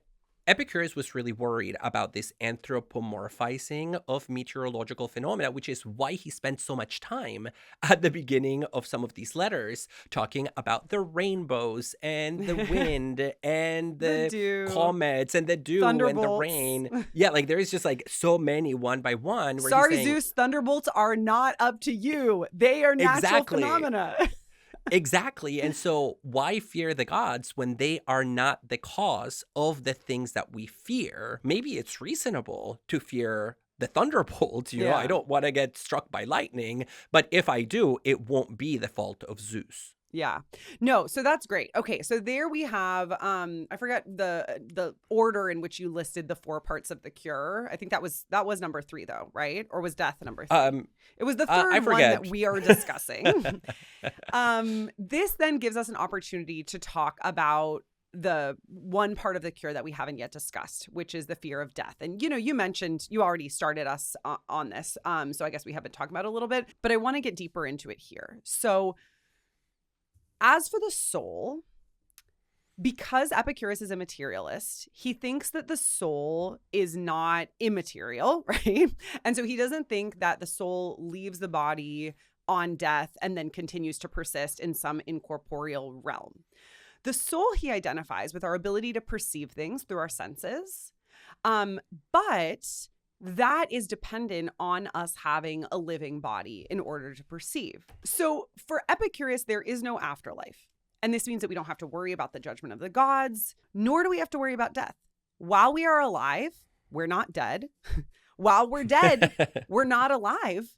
Epicurus was really worried about this anthropomorphizing of meteorological phenomena, which is why he spent so much time at the beginning of some of these letters talking about the rainbows and the wind and the comets and the dew and the rain. Yeah, like there is just like so many one by one. Where Sorry, Zeus, thunderbolts are not up to you. They are natural phenomena. Exactly. And so why fear the gods when they are not the cause of the things that we fear? Maybe it's reasonable to fear the thunderbolt. You know, I don't want to get struck by lightning, but if I do, it won't be the fault of Zeus. Yeah. No, so that's great. Okay, so there we have I forgot the order in which you listed the 4 parts of the cure. I think that was number 3 though, right? Or was death number 3? It was the third one that we are discussing. This then gives us an opportunity to talk about the one part of the cure that we haven't yet discussed, which is the fear of death. And, you mentioned you already started us on this. So I guess we haven't talked about it a little bit, but I want to get deeper into it here. So as for the soul, because Epicurus is a materialist, he thinks that the soul is not immaterial, right? And so he doesn't think that the soul leaves the body on death and then continues to persist in some incorporeal realm. The soul he identifies with our ability to perceive things through our senses, but that is dependent on us having a living body in order to perceive. So for Epicurus, there is no afterlife. And this means that we don't have to worry about the judgment of the gods, nor do we have to worry about death. While we are alive, we're not dead. While we're dead, we're not alive.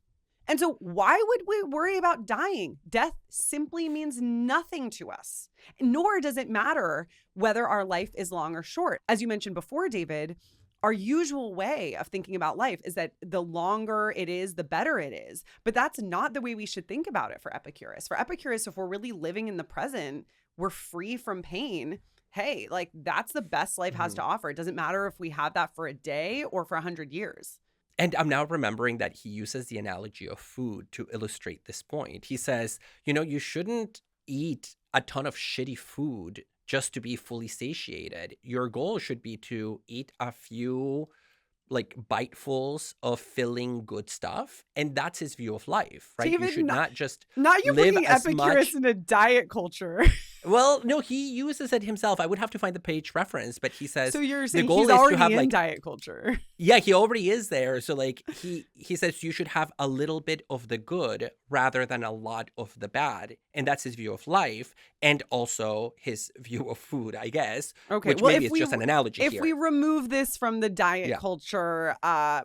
And so why would we worry about dying? Death simply means nothing to us, nor does it matter whether our life is long or short. As you mentioned before, David, our usual way of thinking about life is that the longer it is, the better it is. But that's not the way we should think about it for Epicurus. For Epicurus, if we're really living in the present, we're free from pain. Hey, like that's the best life has to offer. It doesn't matter if we have that for a day or for 100 years. And I'm now remembering that he uses the analogy of food to illustrate this point. He says, you shouldn't eat a ton of shitty food just to be fully satiated. Your goal should be to eat a few like bitefuls of filling good stuff, and that's his view of life, right? David, you should not just you're live bringing Epicurus in a diet culture. Well, no, he uses it himself. I would have to find the page reference, but he says so you're saying the goal he's is already to have in diet culture. Yeah, he already is there. So like he says you should have a little bit of the good rather than a lot of the bad, and that's his view of life, and also his view of food, I guess. Okay, which well, maybe it's just an analogy if here. we remove this from the diet culture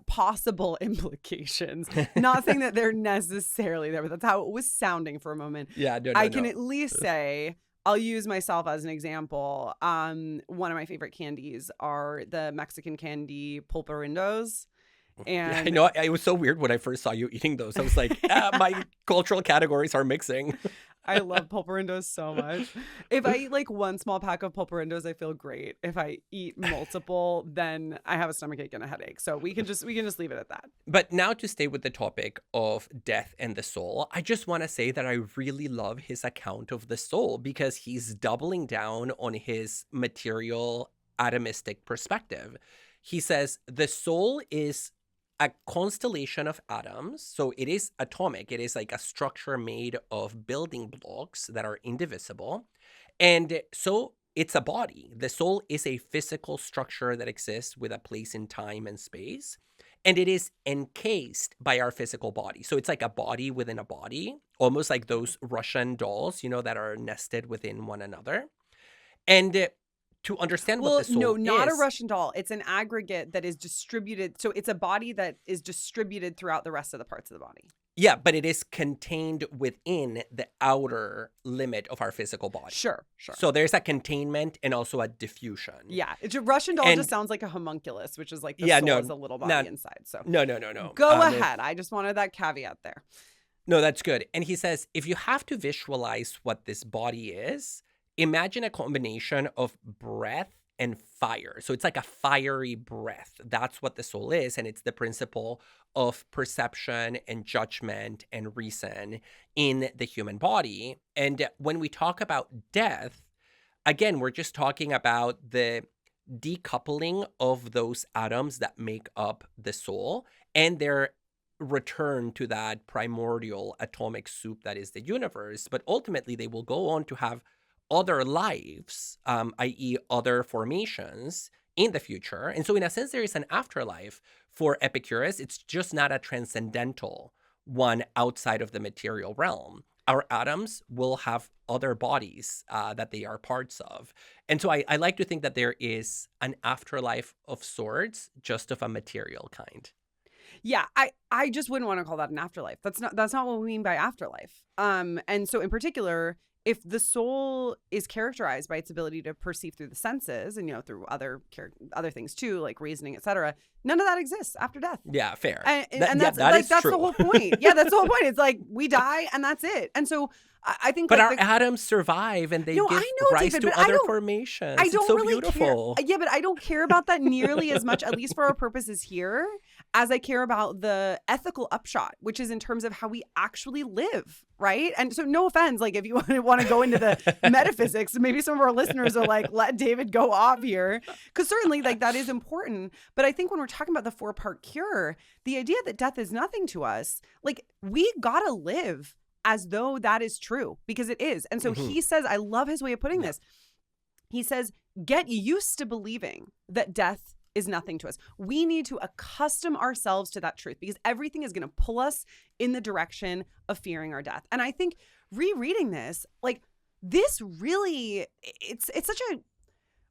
possible implications, not saying that they're necessarily there, but that's how it was sounding for a moment. Yeah, I can at least say, I'll use myself as an example. One of my favorite candies are the Mexican candy pulparindos. And I know it was so weird when I first saw you eating those. I was like, my cultural categories are mixing. I love pulparindos so much. If I eat like one small pack of pulparindos, I feel great. If I eat multiple, then I have a stomachache and a headache. So we can just leave it at that. But now to stay with the topic of death and the soul, I just want to say that I really love his account of the soul because he's doubling down on his material atomistic perspective. He says the soul is a constellation of atoms. So it is atomic. It is like a structure made of building blocks that are indivisible. And so it's a body. The soul is a physical structure that exists with a place in time and space. And it is encased by our physical body. So it's like a body within a body, almost like those Russian dolls, that are nested within one another. And to understand what the soul is. No, not a Russian doll. It's an aggregate that is distributed. So it's a body that is distributed throughout the rest of the parts of the body. Yeah, but it is contained within the outer limit of our physical body. Sure. So there's a containment and also a diffusion. Yeah, it's a Russian doll just sounds like a homunculus, which is like the soul is a little body inside. So No. Go ahead. I just wanted that caveat there. No, that's good. And he says, if you have to visualize what this body is, imagine a combination of breath and fire. So it's like a fiery breath. That's what the soul is. And it's the principle of perception and judgment and reason in the human body. And when we talk about death, again, we're just talking about the decoupling of those atoms that make up the soul and their return to that primordial atomic soup that is the universe. But ultimately, they will go on to have other lives, i.e. other formations in the future. And so in a sense, there is an afterlife for Epicurus. It's just not a transcendental one outside of the material realm. Our atoms will have other bodies that they are parts of. And so I like to think that there is an afterlife of sorts, just of a material kind. Yeah, I just wouldn't want to call that an afterlife. That's not what we mean by afterlife. And so in particular, if the soul is characterized by its ability to perceive through the senses and, through other things too, like reasoning, etc., none of that exists after death. Yeah, fair. And that's the whole point. Yeah, that's the whole point. It's like we die and that's it. And so I think, but our atoms survive and they give rise to other formations. I don't it's so really beautiful. Care. Yeah, but I don't care about that nearly as much, at least for our purposes here, as I care about the ethical upshot, which is in terms of how we actually live, right? And so, no offense, like if you want to go into the metaphysics, maybe some of our listeners are like, let David go off here, because certainly, like that is important. But I think when we're talking about the 4-part cure, the idea that death is nothing to us, like we gotta live as though that is true, because it is. And so he says, I love his way of putting this. He says, get used to believing that death is nothing to us. We need to accustom ourselves to that truth, because everything is going to pull us in the direction of fearing our death. And I think rereading this, like this really, it's such a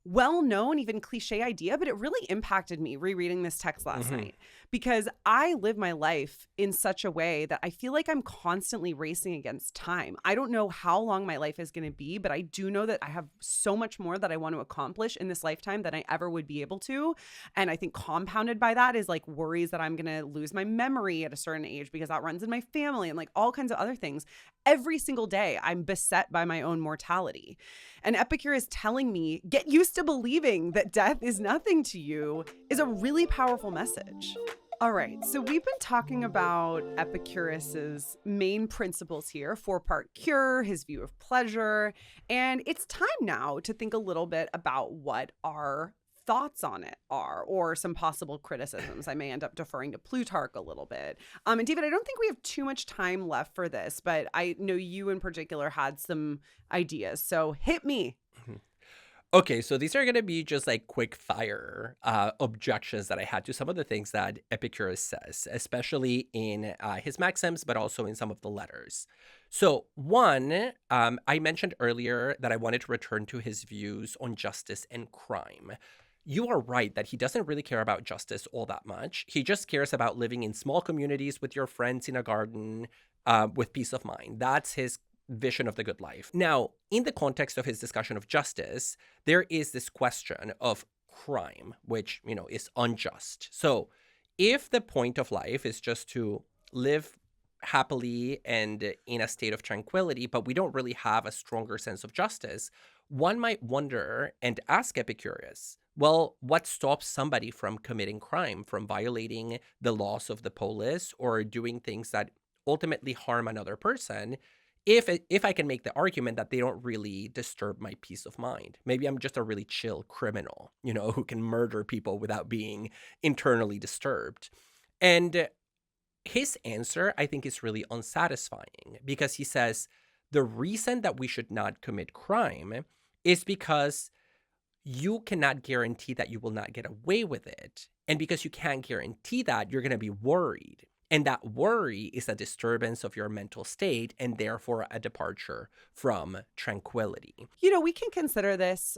well-known, even cliche idea, but it really impacted me rereading this text last night, because I live my life in such a way that I feel like I'm constantly racing against time. I don't know how long my life is going to be, but I do know that I have so much more that I want to accomplish in this lifetime than I ever would be able to. And I think compounded by that is like worries that I'm going to lose my memory at a certain age because that runs in my family and like all kinds of other things. Every single day, I'm beset by my own mortality. And Epicure is telling me, get used to believing that death is nothing to you, is a really powerful message. All right, so we've been talking about Epicurus's main principles here, four-part cure, his view of pleasure, and it's time now to think a little bit about what our thoughts on it are, or some possible criticisms. I may end up deferring to Plutarch a little bit. And David, I don't think we have too much time left for this, but I know you in particular had some ideas, so hit me. Okay, so these are going to be just like quick fire objections that I had to some of the things that Epicurus says, especially in his maxims, but also in some of the letters. So one, I mentioned earlier that I wanted to return to his views on justice and crime. You are right that he doesn't really care about justice all that much. He just cares about living in small communities with your friends in a garden with peace of mind. That's his vision of the good life. Now, in the context of his discussion of justice, there is this question of crime, which, is unjust. So if the point of life is just to live happily and in a state of tranquility, but we don't really have a stronger sense of justice, one might wonder and ask Epicurus, well, what stops somebody from committing crime, from violating the laws of the polis or doing things that ultimately harm another person? If I can make the argument that they don't really disturb my peace of mind. Maybe I'm just a really chill criminal, who can murder people without being internally disturbed. And his answer, I think, is really unsatisfying because he says the reason that we should not commit crime is because you cannot guarantee that you will not get away with it. And because you can't guarantee that, you're going to be worried. And that worry is a disturbance of your mental state and therefore a departure from tranquility. We can consider this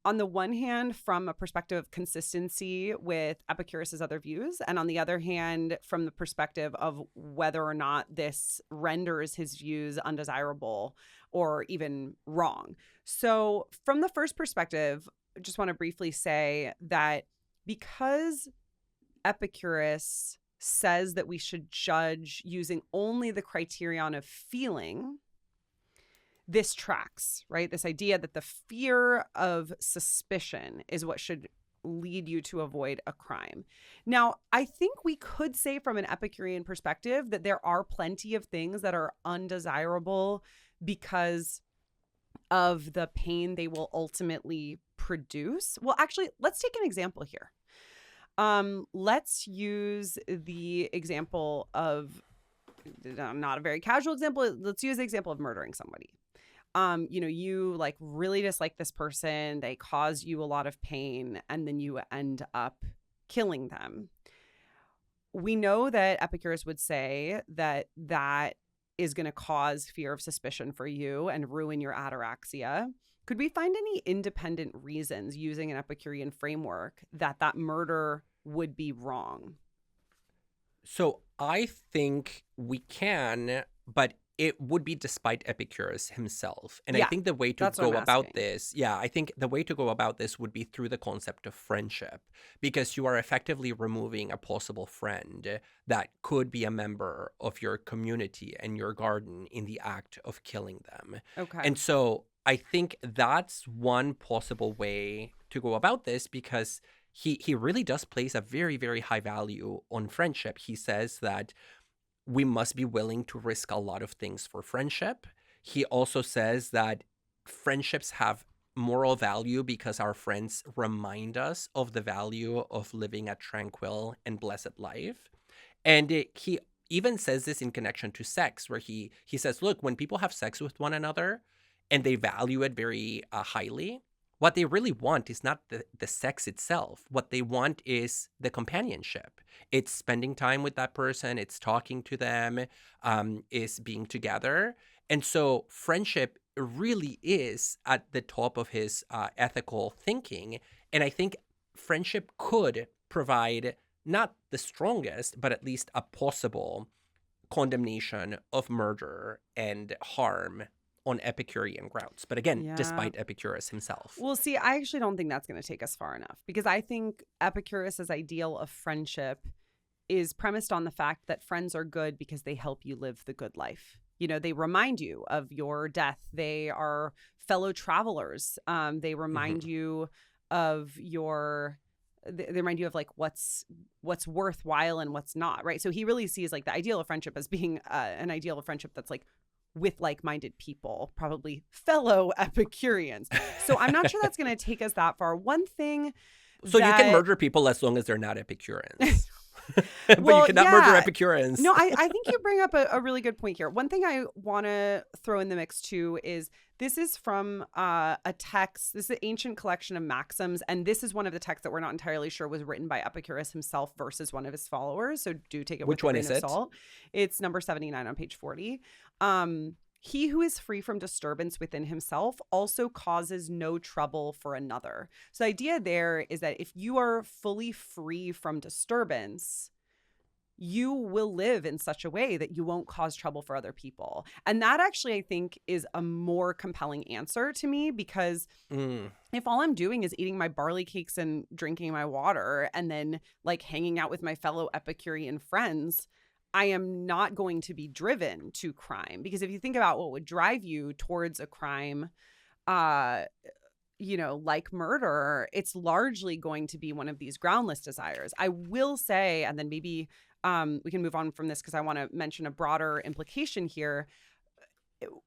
on the one hand from a perspective of consistency with Epicurus's other views, and on the other hand from the perspective of whether or not this renders his views undesirable or even wrong. So from the first perspective, I just want to briefly say that because Epicurus says that we should judge using only the criterion of feeling, this tracks, right? This idea that the fear of suspicion is what should lead you to avoid a crime. Now, I think we could say from an Epicurean perspective that there are plenty of things that are undesirable because of the pain they will ultimately produce. Well, actually, let's take an example here. Let's use the example of, not a very casual example. Let's use the example of murdering somebody. You like really dislike this person. They cause you a lot of pain and then you end up killing them. We know that Epicurus would say that that is going to cause fear of suspicion for you and ruin your ataraxia. Could we find any independent reasons using an Epicurean framework that murder would be wrong? So I think we can, but it would be despite Epicurus himself. And I think the way to go about this, I think the way to go about this would be through the concept of friendship, because you are effectively removing a possible friend that could be a member of your community and your garden in the act of killing them. Okay. And so I think that's one possible way to go about this, because he really does place a very, very high value on friendship. He says that we must be willing to risk a lot of things for friendship. He also says that friendships have moral value because our friends remind us of the value of living a tranquil and blessed life. And he even says this in connection to sex, where he says, look, when people have sex with one another and they value it very highly, what they really want is not the sex itself. What they want is the companionship. It's spending time with that person. It's talking to them, is being together. And so friendship really is at the top of his ethical thinking. And I think friendship could provide not the strongest, but at least a possible condemnation of murder and harm on Epicurean grounds. But again, despite Epicurus himself. Well, see, I actually don't think that's going to take us far enough, because I think Epicurus's ideal of friendship is premised on the fact that friends are good because they help you live the good life. You know, they remind you of your death. They are fellow travelers. They remind you of your... They remind you of like what's worthwhile and what's not, right? So he really sees like the ideal of friendship as being an ideal of friendship that's like with like-minded people, probably fellow Epicureans. So I'm not sure that's going to take us that far. One thing So you can murder people as long as they're not Epicureans. But you cannot murder Epicureans. No, I think you bring up a really good point here. One thing I want to throw in the mix too is this is from a text. This is an ancient collection of maxims. And this is one of the texts that we're not entirely sure was written by Epicurus himself versus one of his followers. So do take it with a grain of salt. It's number 79 on page 40. He who is free from disturbance within himself also causes no trouble for another. So the idea there is that if you are fully free from disturbance, you will live in such a way that you won't cause trouble for other people. And that actually, I think, is a more compelling answer to me, because if all I'm doing is eating my barley cakes and drinking my water and then like hanging out with my fellow Epicurean friends, I am not going to be driven to crime. Because if you think about what would drive you towards a crime, you know, like murder, it's largely going to be one of these groundless desires. I will say, and then maybe we can move on from this because I want to mention a broader implication here.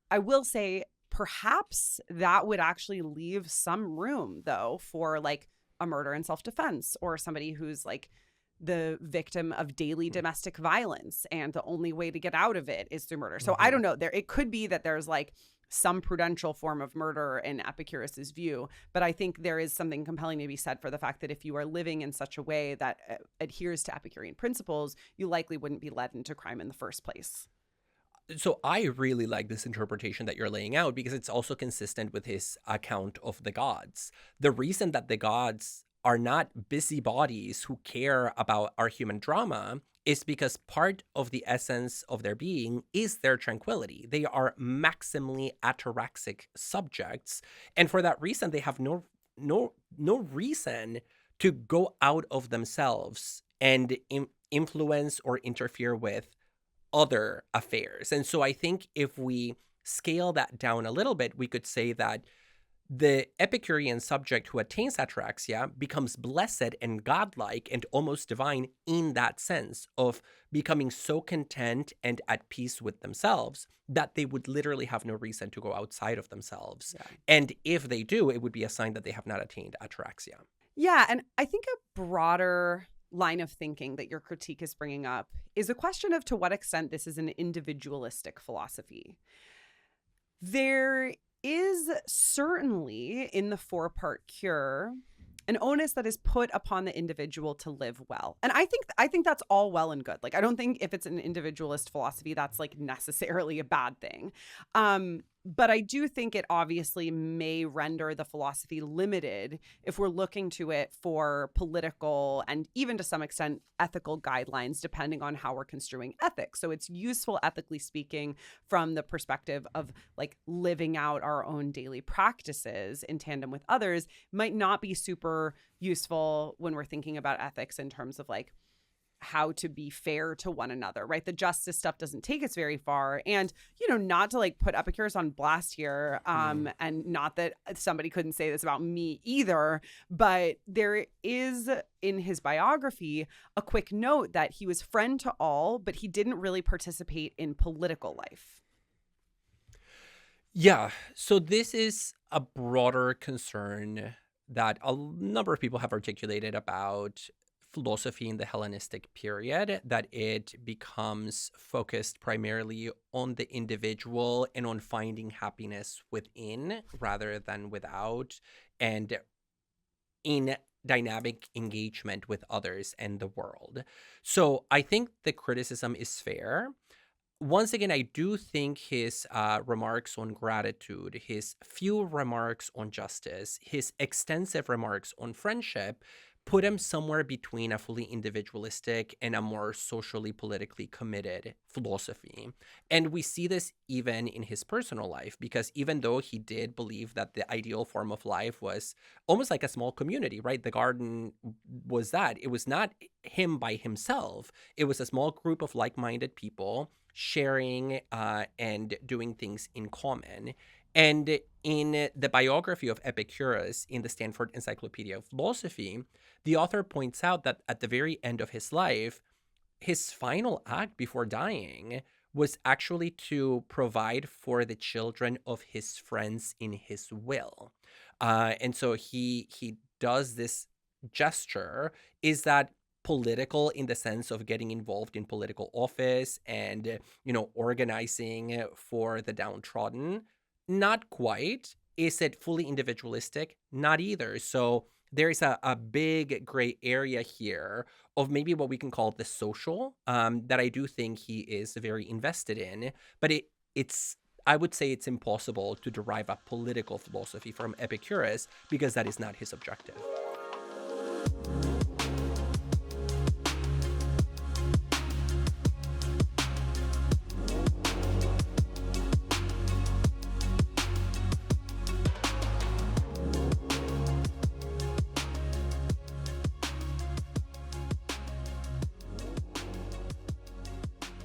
I will say perhaps that would actually leave some room, though, for like a murder in self-defense, or somebody who's like the victim of daily domestic violence and the only way to get out of it is through murder. So I don't know, it could be that there's like some prudential form of murder in Epicurus's view, but I think there is something compelling to be said for the fact that if you are living in such a way that adheres to Epicurean principles, you likely wouldn't be led into crime in the first place. So I really like this interpretation that you're laying out, because it's also consistent with his account of the gods. The reason that the gods are not busybodies who care about our human drama is because part of the essence of their being is their tranquility. They are maximally ataraxic subjects, and for that reason, they have no reason to go out of themselves and influence or interfere with other affairs. And so I think if we scale that down a little bit, we could say that the Epicurean subject who attains ataraxia becomes blessed and godlike and almost divine in that sense of becoming so content and at peace with themselves that they would literally have no reason to go outside of themselves. Yeah. And if they do, it would be a sign that they have not attained ataraxia. Yeah, and I think a broader line of thinking that your critique is bringing up is a question of to what extent this is an individualistic philosophy. There is certainly in the 4-part cure an onus that is put upon the individual to live well. And I think that's all well and good. Like, I don't think if it's an individualist philosophy, that's like necessarily a bad thing. But I do think it obviously may render the philosophy limited if we're looking to it for political and even to some extent ethical guidelines, depending on how we're construing ethics. So it's useful, ethically speaking, from the perspective of like living out our own daily practices in tandem with others. Might not be super useful when we're thinking about ethics in terms of like how to be fair to one another, right? The justice stuff doesn't take us very far. And, you know, not to like put Epicurus on blast here, and not that somebody couldn't say this about me either, but there is in his biography a quick note that he was friend to all, but he didn't really participate in political life. Yeah. So this is a broader concern that a number of people have articulated about philosophy in the Hellenistic period, that it becomes focused primarily on the individual and on finding happiness within rather than without, and in dynamic engagement with others and the world. So I think the criticism is fair. Once again, I do think his remarks on gratitude, his few remarks on justice, his extensive remarks on friendship put him somewhere between a fully individualistic and a more socially, politically committed philosophy. And we see this even in his personal life, because even though he did believe that the ideal form of life was almost like a small community, right? The garden was that. It was not him by himself. It was a small group of like-minded people sharing and doing things in common. And in the biography of Epicurus in the Stanford Encyclopedia of Philosophy, the author points out that at the very end of his life, his final act before dying was actually to provide for the children of his friends in his will. And so he does this gesture. Is that political in the sense of getting involved in political office and, organizing for the downtrodden? Not quite. Is it fully individualistic? Not either. So there is a big gray area here of maybe what we can call the social, that I do think he is very invested in. But I would say it's impossible to derive a political philosophy from Epicurus, because that is not his objective.